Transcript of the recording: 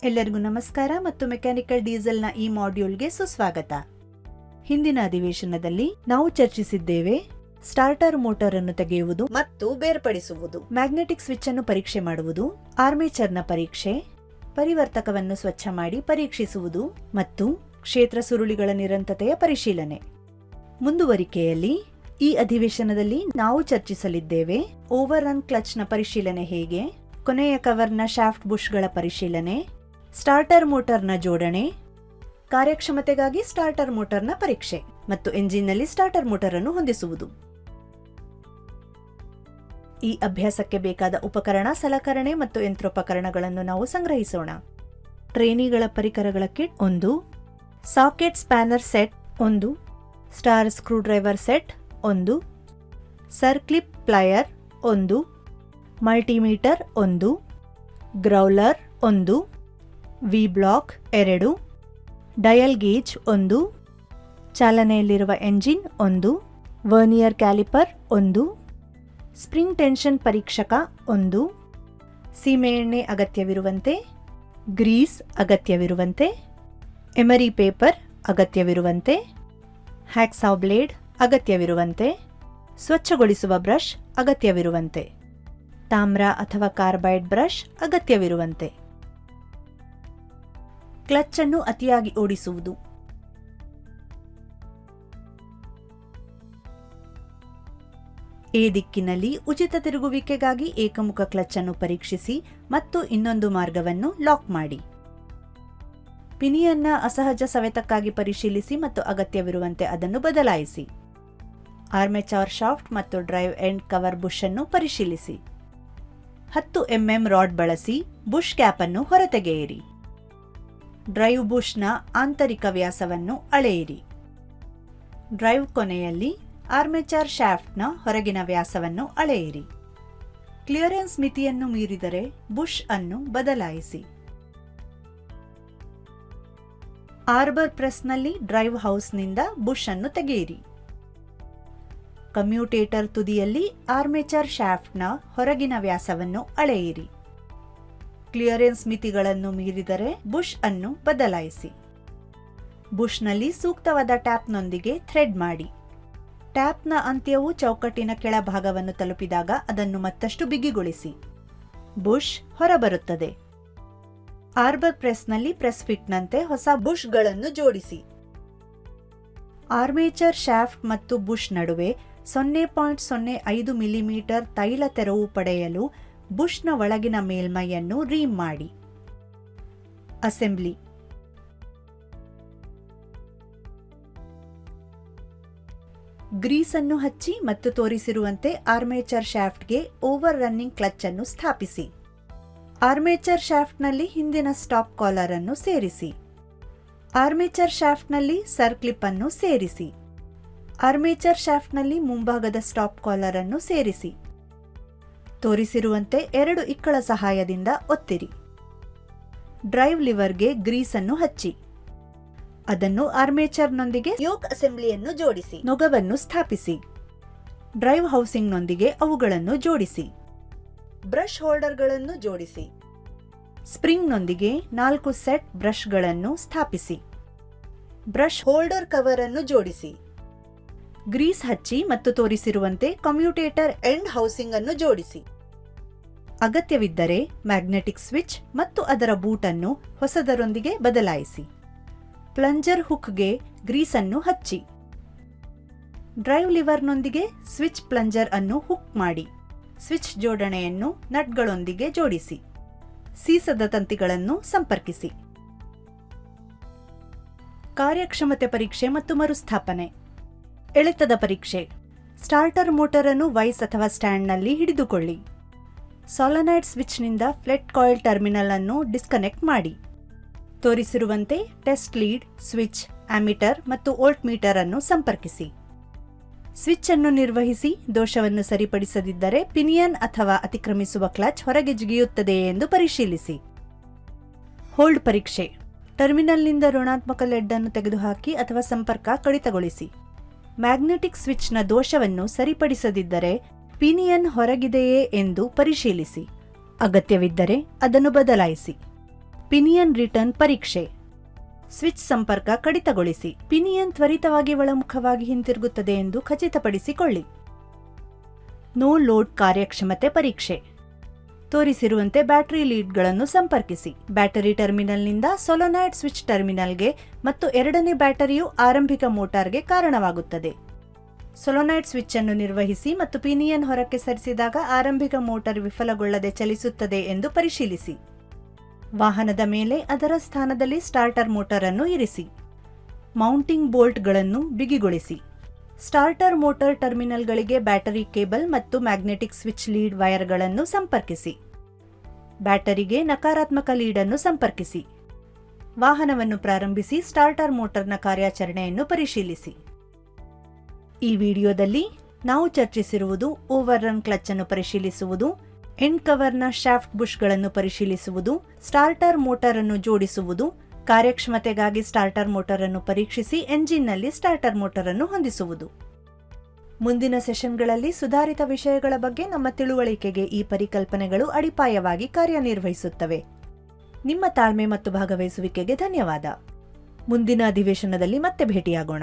ಎಲ್ಲರಿಗೂ ನಮಸ್ಕಾರ ಮತ್ತು ಮೆಕ್ಯಾನಿಕಲ್ ಡೀಸೆಲ್ನ ಈ ಮಾಡ್ಯೂಲ್ಗೆ ಸುಸ್ವಾಗತ. ಹಿಂದಿನ ಅಧಿವೇಶನದಲ್ಲಿ ನಾವು ಚರ್ಚಿಸಿದ್ದೇವೆ ಸ್ಟಾರ್ಟರ್ ಮೋಟಾರ್ ಅನ್ನು ತೆಗೆಯುವುದು ಮತ್ತು ಬೇರ್ಪಡಿಸುವುದು, ಮ್ಯಾಗ್ನೆಟಿಕ್ ಸ್ವಿಚ್ ಅನ್ನು ಪರೀಕ್ಷೆ ಮಾಡುವುದು, ಆರ್ಮೇಚರ್ನ ಪರೀಕ್ಷೆ, ಪರಿವರ್ತಕವನ್ನು ಸ್ವಚ್ಛ ಮಾಡಿ ಪರೀಕ್ಷಿಸುವುದು ಮತ್ತು ಕ್ಷೇತ್ರ ಸುರುಳಿಗಳ ನಿರಂತರತೆಯ ಪರಿಶೀಲನೆ. ಮುಂದುವರಿಕೆಯಲ್ಲಿ ಈ ಅಧಿವೇಶನದಲ್ಲಿ ನಾವು ಚರ್ಚಿಸಲಿದ್ದೇವೆ ಓವರ್ ರನ್ ಕ್ಲಚ್ನ ಪರಿಶೀಲನೆ ಹೇಗೆ, ಕೊನೆಯ ಕವರ್ನ ಶಾಫ್ಟ್ ಬುಷ್ಗಳ ಪರಿಶೀಲನೆ, ಸ್ಟಾರ್ಟರ್ ಮೋಟಾರ್ನ ಜೋಡಣೆ, ಕಾರ್ಯಕ್ಷಮತೆಗಾಗಿ ಸ್ಟಾರ್ಟರ್ ಮೋಟಾರ್ನ ಪರೀಕ್ಷೆ ಮತ್ತು ಎಂಜಿನ್ನಲ್ಲಿ ಸ್ಟಾರ್ಟರ್ ಮೋಟಾರ್ ಅನ್ನು ಹೊಂದಿಸುವುದು. ಈ ಅಭ್ಯಾಸಕ್ಕೆ ಬೇಕಾದ ಉಪಕರಣ, ಸಲಕರಣೆ ಮತ್ತು ಯಂತ್ರೋಪಕರಣಗಳನ್ನು ನಾವು ಸಂಗ್ರಹಿಸೋಣ. ಟ್ರೇನಿಗಳ ಪರಿಕರಗಳ kit 1, socket spanner set 1, star screwdriver set 1, circlip plier 1, multimeter 1, growler 1, V block 2, dial gauge 1, ಚಾಲನೆಯಲ್ಲಿರುವ engine 1, vernier caliper 1, spring tension ಪರೀಕ್ಷಕ 1, ಸೀಮೆಎಣ್ಣೆ ಅಗತ್ಯವಿರುವಂತೆ, ಗ್ರೀಸ್ ಅಗತ್ಯವಿರುವಂತೆ, ಎಮರಿ ಪೇಪರ್ ಅಗತ್ಯವಿರುವಂತೆ, ಹ್ಯಾಕ್ಸಾವ್ ಬ್ಲೇಡ್ ಅಗತ್ಯವಿರುವಂತೆ, ಸ್ವಚ್ಛಗೊಳಿಸುವ ಬ್ರಷ್ ಅಗತ್ಯವಿರುವಂತೆ, ತಾಮ್ರ ಅಥವಾ ಕಾರ್ಬೈಡ್ ಬ್ರಷ್ ಅಗತ್ಯವಿರುವಂತೆ. ಕ್ಲಚ್ ಅನ್ನು ಅತಿಯಾಗಿ ಓಡಿಸುವುದು. ಎ ದಿಕ್ಕಿನಲ್ಲಿ ಉಚಿತ ತಿರುಗುವಿಕೆಗಾಗಿ ಏಕಮುಖ ಕ್ಲಚ್ ಅನ್ನು ಪರೀಕ್ಷಿಸಿ ಮತ್ತು ಇನ್ನೊಂದು ಮಾರ್ಗವನ್ನು ಲಾಕ್ ಮಾಡಿ. ಪಿನಿಯನ್ನ ಅಸಹಜ ಸವೆತಕ್ಕಾಗಿ ಪರಿಶೀಲಿಸಿ ಮತ್ತು ಅಗತ್ಯವಿರುವಂತೆ ಅದನ್ನು ಬದಲಾಯಿಸಿ. ಆರ್ಮೆಚರ್ ಶಾಫ್ಟ್ ಮತ್ತು ಡ್ರೈವ್ ಎಂಡ್ ಕವರ್ ಬುಷ್ ಅನ್ನು ಪರಿಶೀಲಿಸಿ. 10 mm ರಾಡ್ ಬಳಸಿ ಬುಷ್ ಕ್ಯಾಪ್ ಅನ್ನು ಹೊರತೆಗೆಯಿರಿ. ಡ್ರೈವ್ ಬುಷ್ನ ಆಂತರಿಕ ವ್ಯಾಸವನ್ನು ಅಳೆಯಿರಿ. ಡ್ರೈವ್ ಕೊನೆಯಲ್ಲಿ ಆರ್ಮೆಚರ್ ಶಾಫ್ಟ್ನ ಹೊರಗಿನ ವ್ಯಾಸವನ್ನು ಅಳೆಯಿರಿ. ಕ್ಲಿಯರೆನ್ಸ್ ಮಿತಿಯನ್ನು ಮೀರಿದರೆ ಬುಷ್ ಅನ್ನು ಬದಲಾಯಿಸಿ. ಆರ್ಬರ್ ಪ್ರೆಸ್ನಲ್ಲಿ ಡ್ರೈವ್ ಹೌಸ್ನಿಂದ ಬುಷ್ ಅನ್ನು ತೆಗೆಯಿರಿ. ಕಮ್ಯೂಟೇಟರ್ ತುದಿಯಲ್ಲಿ ಆರ್ಮೆಚರ್ ಶಾಫ್ಟ್ನ ಹೊರಗಿನ ವ್ಯಾಸವನ್ನು ಅಳೆಯಿರಿ. ಕ್ಲಿಯರೆನ್ಸ್ ಮಿತಿಗಳನ್ನು ಮೀರಿದರೆ ಬುಷ್ ಅನ್ನು ಬದಲಾಯಿಸಿ. ಬುಷ್ನಲ್ಲಿ ಸೂಕ್ತವಾದ ಟ್ಯಾಪ್ನೊಂದಿಗೆ ಥ್ರೆಡ್ ಮಾಡಿ. ಟ್ಯಾಪ್ನ ಅಂತ್ಯವು ಚೌಕಟ್ಟಿನ ಕೆಳಭಾಗವನ್ನು ತಲುಪಿದಾಗ ಅದನ್ನು ಮತ್ತಷ್ಟು ಬಿಗಿಗೊಳಿಸಿ. ಬುಷ್ ಹೊರಬರುತ್ತದೆ. ಆರ್ಬರ್ ಪ್ರೆಸ್ನಲ್ಲಿ ಪ್ರೆಸ್ ಫಿಟ್ನಂತೆ ಹೊಸ ಬುಷ್ಗಳನ್ನು ಜೋಡಿಸಿ. ಆರ್ಮೇಚರ್ ಶಾಫ್ಟ್ ಮತ್ತು ಬುಷ್ ನಡುವೆ 0.05 ಮಿಲಿಮೀಟರ್ ತೈಲ ತೆರವು ಪಡೆಯಲು ಬುಷ್ನ ಒಳಗಿನ ಮೇಲ್ಮೈಯನ್ನು ರೀಮ್ ಮಾಡಿ. ಅಸೆಂಬ್ಲಿ. ಗ್ರೀಸ್ ಅನ್ನು ಹಚ್ಚಿ ಮತ್ತು ತೋರಿಸಿರುವಂತೆ ಆರ್ಮೇಚರ್ ಶಾಫ್ಟ್ಗೆ ಓವರ್ ರನ್ನಿಂಗ್ ಕ್ಲಚ್ ಅನ್ನು ಸ್ಥಾಪಿಸಿ. ಆರ್ಮೇಚರ್ ಶಾಫ್ಟ್ನಲ್ಲಿ ಹಿಂದಿನ ಸ್ಟಾಪ್ ಕಾಲರ್ ಅನ್ನು ಸೇರಿಸಿ. ಆರ್ಮೇಚರ್ ಶಾಫ್ಟ್ನಲ್ಲಿ ಸರ್ಕ್ಲಿಪ್ ಅನ್ನು ಸೇರಿಸಿ. ಆರ್ಮೇಚರ್ ಶಾಫ್ಟ್ನಲ್ಲಿ ಮುಂಭಾಗದ ಸ್ಟಾಪ್ ಕಾಲರ್ ಅನ್ನು ಸೇರಿಸಿ. ತೋರಿಸಿರುವಂತೆ 2 ಇಕ್ಕಳ ಸಹಾಯದಿಂದ ಒತ್ತಿರಿ. ಡ್ರೈವ್ ಲಿವರ್ಗೆ ಗ್ರೀಸ್ ಅನ್ನು ಹಚ್ಚಿ. ಅದನ್ನು ಆರ್ಮೇಚರ್ನೊಂದಿಗೆ ಯೋಕ್ ಅಸೆಂಬ್ಲಿಯನ್ನು ಜೋಡಿಸಿ. ನೊಗವನ್ನು ಸ್ಥಾಪಿಸಿ. ಡ್ರೈವ್ ಹೌಸಿಂಗ್ನೊಂದಿಗೆ ಅವುಗಳನ್ನು ಜೋಡಿಸಿ. ಬ್ರಷ್ ಹೋಲ್ಡರ್ಗಳನ್ನು ಜೋಡಿಸಿ. ಸ್ಪ್ರಿಂಗ್ನೊಂದಿಗೆ 4 ಸೆಟ್ ಬ್ರಷ್ಗಳನ್ನು ಸ್ಥಾಪಿಸಿ. ಬ್ರಷ್ ಹೋಲ್ಡರ್ ಕವರ್ ಅನ್ನು ಜೋಡಿಸಿ. ಗ್ರೀಸ್ ಹಚ್ಚಿ ಮತ್ತು ತೋರಿಸಿರುವಂತೆ ಕಮ್ಯೂಟೇಟರ್ ಎಂಡ್ ಹೌಸಿಂಗ್ ಅನ್ನು ಜೋಡಿಸಿ. ಅಗತ್ಯವಿದ್ದರೆ ಮ್ಯಾಗ್ನೆಟಿಕ್ ಸ್ವಿಚ್ ಮತ್ತು ಅದರ ಬೂಟ್ ಅನ್ನು ಹೊಸದರೊಂದಿಗೆ ಬದಲಾಯಿಸಿ. ಪ್ಲಂಜರ್ ಹುಕ್ಗೆ ಗ್ರೀಸ್ ಅನ್ನು ಹಚ್ಚಿ. ಡ್ರೈವ್ ಲಿವರ್ನೊಂದಿಗೆ ಸ್ವಿಚ್ ಪ್ಲಂಜರ್ ಅನ್ನು ಹುಕ್ ಮಾಡಿ. ಸ್ವಿಚ್ ಜೋಡಣೆಯನ್ನು ನಟ್ಗಳೊಂದಿಗೆ ಜೋಡಿಸಿ. ಸೀಸದ ತಂತಿಗಳನ್ನು ಸಂಪರ್ಕಿಸಿ. ಕಾರ್ಯಕ್ಷಮತೆ ಪರೀಕ್ಷೆ ಮತ್ತು ಮರುಸ್ಥಾಪನೆ. ಎಳೆತದ ಪರೀಕ್ಷೆ. ಸ್ಟಾರ್ಟರ್ ಮೋಟಾರ್ ಅನ್ನು ವೈಸ್ ಅಥವಾ ಸ್ಟ್ಯಾಂಡ್ನಲ್ಲಿ ಹಿಡಿದುಕೊಳ್ಳಿ. ಸಾಲನಾಯ್ಡ್ ಸ್ವಿಚ್ನಿಂದ ಫ್ಲೆಟ್ ಕಾಯಿಲ್ ಟರ್ಮಿನಲ್ ಅನ್ನು ಡಿಸ್ಕನೆಕ್ಟ್ ಮಾಡಿ. ತೋರಿಸಿರುವಂತೆ ಟೆಸ್ಟ್ ಲೀಡ್, ಸ್ವಿಚ್, ಆಮೀಟರ್ ಮತ್ತು ವೋಲ್ಟ್ ಮೀಟರ್ ಅನ್ನು ಸಂಪರ್ಕಿಸಿ. ಸ್ವಿಚ್ ಅನ್ನು ನಿರ್ವಹಿಸಿ. ದೋಷವನ್ನು ಸರಿಪಡಿಸದಿದ್ದರೆ ಪಿನಿಯನ್ ಅಥವಾ ಅತಿಕ್ರಮಿಸುವ ಕ್ಲಚ್ ಹೊರಗೆ ಜಿಗಿಯುತ್ತದೆಯೇ ಎಂದು ಪರಿಶೀಲಿಸಿ. ಹೋಲ್ಡ್ ಪರೀಕ್ಷೆ. ಟರ್ಮಿನಲ್ನಿಂದ ಋಣಾತ್ಮಕ ಲೆಡ್ ಅನ್ನು ತೆಗೆದುಹಾಕಿ ಅಥವಾ ಸಂಪರ್ಕ ಕಡಿತಗೊಳಿಸಿ. ಮ್ಯಾಗ್ನೆಟಿಕ್ ಸ್ವಿಚ್ನ ದೋಷವನ್ನು ಸರಿಪಡಿಸದಿದ್ದರೆ ಪಿನಿಯನ್ ಹೊರಗಿದೆಯೇ ಎಂದು ಪರಿಶೀಲಿಸಿ. ಅಗತ್ಯವಿದ್ದರೆ ಅದನ್ನು ಬದಲಾಯಿಸಿ. ಪಿನಿಯನ್ ರಿಟರ್ನ್ ಪರೀಕ್ಷೆ. ಸ್ವಿಚ್ ಸಂಪರ್ಕ ಕಡಿತಗೊಳಿಸಿ. ಪಿನಿಯನ್ ತ್ವರಿತವಾಗಿ ಒಳಮುಖವಾಗಿ ಹಿಂತಿರುಗುತ್ತದೆ ಎಂದು ಖಚಿತಪಡಿಸಿಕೊಳ್ಳಿ. ನೋ ಲೋಡ್ ಕಾರ್ಯಕ್ಷಮತೆ ಪರೀಕ್ಷೆ. ತೋರಿಸಿರುವಂತೆ ಬ್ಯಾಟರಿ ಲೀಡ್ಗಳನ್ನು ಸಂಪರ್ಕಿಸಿ. ಬ್ಯಾಟರಿ ಟರ್ಮಿನಲ್ನಿಂದ ಸೊಲೊನಾಯ್ಡ್ ಸ್ವಿಚ್ ಟರ್ಮಿನಲ್ಗೆ ಮತ್ತು ಎರಡನೇ ಬ್ಯಾಟರಿಯು ಆರಂಭಿಕ ಮೋಟಾರ್ಗೆ ಕಾರಣವಾಗುತ್ತದೆ. ಸೊಲೊನಾಯ್ಡ್ ಸ್ವಿಚ್ ಅನ್ನು ನಿರ್ವಹಿಸಿ ಮತ್ತು ಪಿನಿಯನ್ ಹೊರಕ್ಕೆ ಸರಿಸಿದಾಗ ಆರಂಭಿಕ ಮೋಟಾರ್ ವಿಫಲಗೊಳ್ಳದೆ ಚಲಿಸುತ್ತದೆ ಎಂದು ಪರಿಶೀಲಿಸಿ. ವಾಹನದ ಮೇಲೆ ಅದರ ಸ್ಥಾನದಲ್ಲಿ ಸ್ಟಾರ್ಟರ್ ಮೋಟಾರ್ ಅನ್ನು ಇರಿಸಿ. ಮೌಂಟಿಂಗ್ ಬೋಲ್ಟ್ಗಳನ್ನು ಬಿಗಿಗೊಳಿಸಿ. ಸ್ಟಾರ್ಟರ್ ಮೋಟಾರ್ ಟರ್ಮಿನಲ್ಗಳಿಗೆ ಬ್ಯಾಟರಿ ಕೇಬಲ್ ಮತ್ತು ಮ್ಯಾಗ್ನೆಟಿಕ್ ಸ್ವಿಚ್ ಲೀಡ್ ವೈರ್ಗಳನ್ನು ಸಂಪರ್ಕಿಸಿ. ಬ್ಯಾಟರಿಗೆ ನಕಾರಾತ್ಮಕ ಲೀಡ್ ಅನ್ನು ಸಂಪರ್ಕಿಸಿ. ವಾಹನವನ್ನು ಪ್ರಾರಂಭಿಸಿ ಸ್ಟಾರ್ಟರ್ ಮೋಟಾರ್ನ ಕಾರ್ಯಾಚರಣೆಯನ್ನು ಪರಿಶೀಲಿಸಿ. ಈ ವಿಡಿಯೋದಲ್ಲಿ ನಾವು ಚರ್ಚಿಸಿರುವುದು ಓವರ್ ರನ್ ಕ್ಲಚ್ ಅನ್ನು ಪರಿಶೀಲಿಸುವುದು, ಎಂಡ್ ಕವರ್ನ ಶಾಫ್ಟ್ ಬುಷ್ಗಳನ್ನು ಪರಿಶೀಲಿಸುವುದು, ಸ್ಟಾರ್ಟರ್ ಮೋಟಾರ್ ಅನ್ನು ಜೋಡಿಸುವುದು, ಕಾರ್ಯಕ್ಷಮತೆಗಾಗಿ ಸ್ಟಾರ್ಟರ್ ಮೋಟಾರ್ ಅನ್ನು ಪರೀಕ್ಷಿಸಿ ಎಂಜಿನ್ನಲ್ಲಿ ಸ್ಟಾರ್ಟರ್ ಮೋಟಾರ್ ಅನ್ನು ಹೊಂದಿಸುವುದು. ಮುಂದಿನ ಸೆಷನ್ಗಳಲ್ಲಿ ಸುಧಾರಿತ ವಿಷಯಗಳ ಬಗ್ಗೆ ನಮ್ಮ ತಿಳುವಳಿಕೆಗೆ ಈ ಪರಿಕಲ್ಪನೆಗಳು ಅಡಿಪಾಯವಾಗಿ ಕಾರ್ಯನಿರ್ವಹಿಸುತ್ತವೆ. ನಿಮ್ಮ ತಾಳ್ಮೆ ಮತ್ತು ಭಾಗವಹಿಸುವಿಕೆಗೆ ಧನ್ಯವಾದ. ಮುಂದಿನ ಅಧಿವೇಶನದಲ್ಲಿ ಮತ್ತೆ ಭೇಟಿಯಾಗೋಣ.